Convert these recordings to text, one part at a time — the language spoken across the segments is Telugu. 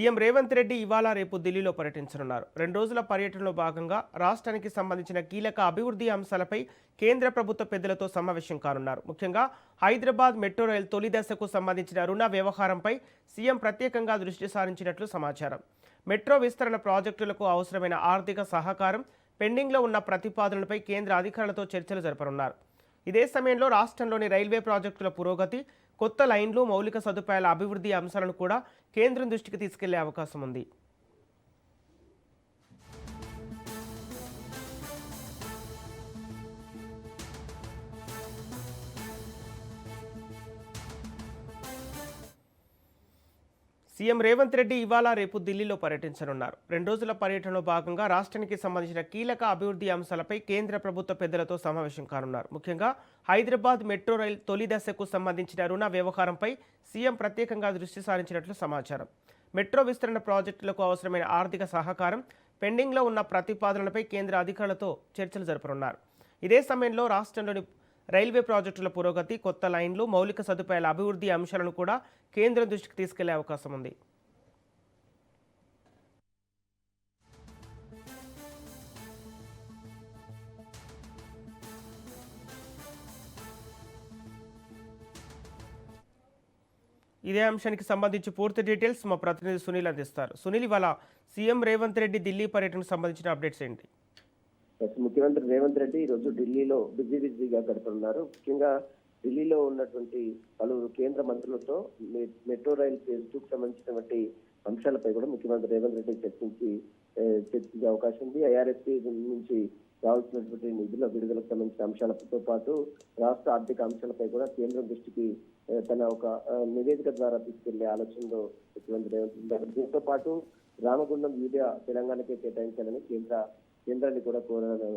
సీఎం రేవంత్ రెడ్డి ఇవాళ రేపు ఢిల్లీలో పర్యటించనున్నారు. 2 రోజుల పర్యటనలో భాగంగా రాష్ట్రానికి సంబంధించిన కీలక అభివృద్ధి అంశాలపై కేంద్ర ప్రభుత్వ పెద్దలతో సమావేశం కానున్నారు. ముఖ్యంగా హైదరాబాద్ మెట్రో రైల్ తొలి దశకు సంబంధించిన రుణ వ్యవహారంపై సీఎం ప్రత్యేకంగా దృష్టి సారించినట్లు సమాచారం. మెట్రో విస్తరణ ప్రాజెక్టులకు అవసరమైన ఆర్థిక సహకారం, పెండింగ్లో ఉన్న ప్రతిపాదనలపై కేంద్ర అధికారులతో చర్చలు జరపనున్నారు. ఇదే సమయంలో రాష్ట్రంలోని రైల్వే ప్రాజెక్టుల పురోగతి, కొత్త లైన్లు, మౌలిక సదుపాయాల అభివృద్ధి అంశాలను కూడా కేంద్రం దృష్టికి తీసుకెళ్లే అవకాశం ఉంది. సీఎం రేవంత్ రెడ్డి ఇవాళ రేపు ఢిల్లీలో పర్యటించనున్నారు. 2 రోజుల పర్యటనలో భాగంగా రాష్ట్రానికి సంబంధించిన కీలక అభివృద్ధి అంశాలపై కేంద్ర ప్రభుత్వ పెద్దలతో సమావేశం కానున్నారు. ముఖ్యంగా హైదరాబాద్ మెట్రో రైల్ తొలి దశకు సంబంధించిన రుణ వ్యవహారంపై సీఎం ప్రత్యేకంగా దృష్టి సారించినట్లు సమాచారం. మెట్రో విస్తరణ ప్రాజెక్టులకు అవసరమైన ఆర్థిక సహకారం, పెండింగ్లో ఉన్న ప్రతిపాదనలపై కేంద్ర అధికారులతో చర్చలు జరపనున్నారు. ఇదే సమయంలో రాష్ట్రంలోని రైల్వే ప్రాజెక్టుల పురోగతి, కొత్త లైన్లు, మౌలిక సదుపాయాల అభివృద్ధి అంశాలను కూడా కేంద్రం దృష్టికి తీసుకెళ్లే అవకాశం ఉంది. ఇదే అంశానికి సంబంధించి పూర్తి డీటెయిల్స్ మా ప్రతినిధి సునీల్ అందిస్తారు. సునీల్, ఇవాళ సీఎం రేవంత్ రెడ్డి ఢిల్లీ పర్యటనకు సంబంధించిన అప్డేట్స్ ఏంటి? ముఖ్యమంత్రి రేవంత్ రెడ్డి ఈరోజు ఢిల్లీలో బిజీగా గడుపుతున్నారు. ముఖ్యంగా ఢిల్లీలో ఉన్నటువంటి పలువురు కేంద్ర మంత్రులతో మెట్రో రైల్ ఫేజ్ 2 సంబంధించినటువంటి అంశాలపై కూడా ముఖ్యమంత్రి రేవంత్ రెడ్డి చర్చించే అవకాశం ఉంది. ఐఆర్ఎస్పీ నుంచి రావాల్సినటువంటి నిధుల విడుదలకు సంబంధించిన అంశాలతో పాటు రాష్ట్ర ఆర్థిక అంశాలపై కూడా కేంద్రం దృష్టికి తన ఒక నివేదిక ద్వారా తీసుకెళ్లే ఆలోచనలో ముఖ్యమంత్రి రేవంత్ రెడ్డి. దీంతో పాటు రామగుండం యూరియా తెలంగాణకే కేటాయించాలని కేంద్రాన్ని కూడా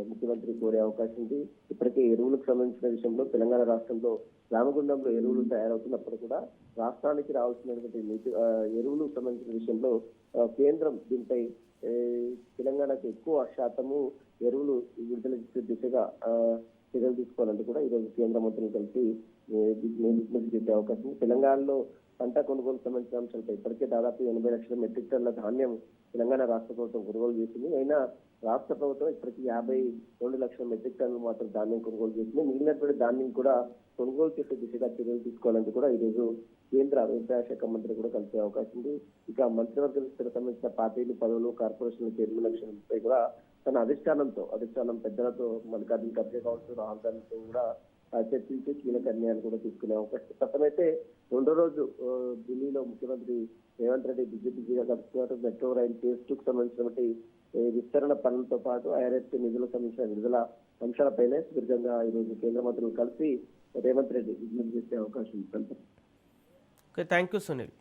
ముఖ్యమంత్రి కోరే అవకాశం ఉంది. ఇప్పటికే ఎరువులకు సంబంధించిన విషయంలో తెలంగాణ రాష్ట్రంలో రామగుండంలో ఎరువులు తయారవుతున్నప్పుడు కూడా రాష్ట్రానికి రావాల్సినటువంటి ఎరువులకు సంబంధించిన విషయంలో కేంద్రం దీనిపై తెలంగాణకు ఎక్కువ శాతము ఎరువులు విడుదల చేసే దిశగా చర్యలు తీసుకోవాలంటే కూడా ఈరోజు కేంద్ర మంత్రులు కలిసి విజ్ఞప్తి చేసే అవకాశం ఉంది. తెలంగాణలో పంట కొనుగోలు సంబంధించిన అంశాలపై ఇప్పటికే దాదాపు 80 లక్షల మెట్రిక్ టన్నుల ధాన్యం తెలంగాణ రాష్ట్ర ప్రభుత్వం కొనుగోలు చేసింది. అయినా రాష్ట్ర ప్రభుత్వం ఇప్పటికీ 52 లక్షల మెట్రిక్ టన్నులు మాత్రం ధాన్యం కొనుగోలు చేసింది. మిగిలినటువంటి ధాన్యం కూడా కొనుగోలు చేసే దిశగా చర్యలు తీసుకోవాలంటే కూడా ఈరోజు కేంద్ర వ్యవసాయ శాఖ మంత్రి కూడా కలిసే అవకాశం ఉంది. ఇక మంత్రివర్గ సంబంధించిన పార్టీలు, పదవులు, కార్పొరేషన్ల చైర్మన్లపై కూడా తన అధిష్టానం పెద్దలతో మల్లికార్జున ఖర్గే కావచ్చు, రాహుల్ గాంధీతో కూడా చర్చించి కీలక నిర్ణయాలు కూడా తీసుకునే అవకాశం. ప్రస్తుతమైతే 2వ రోజు ఢిల్లీలో ముఖ్యమంత్రి రేవంత్ రెడ్డి బిజీగా గడుపుతున్నారు. మెట్రో రైల్ ఫేజ్ 2 సంబంధించినటువంటి విస్తరణ పనులతో పాటు ఐఆర్ఎస్పీ నిధులకు సంబంధించిన విడుదల అంశాలపైనే సుదీర్ఘంగా ఈరోజు కేంద్ర మంత్రులు కలిసి రేవంత్ రెడ్డి విజ్ఞప్తి చేసే అవకాశం ఉంది. Thank you Sunil.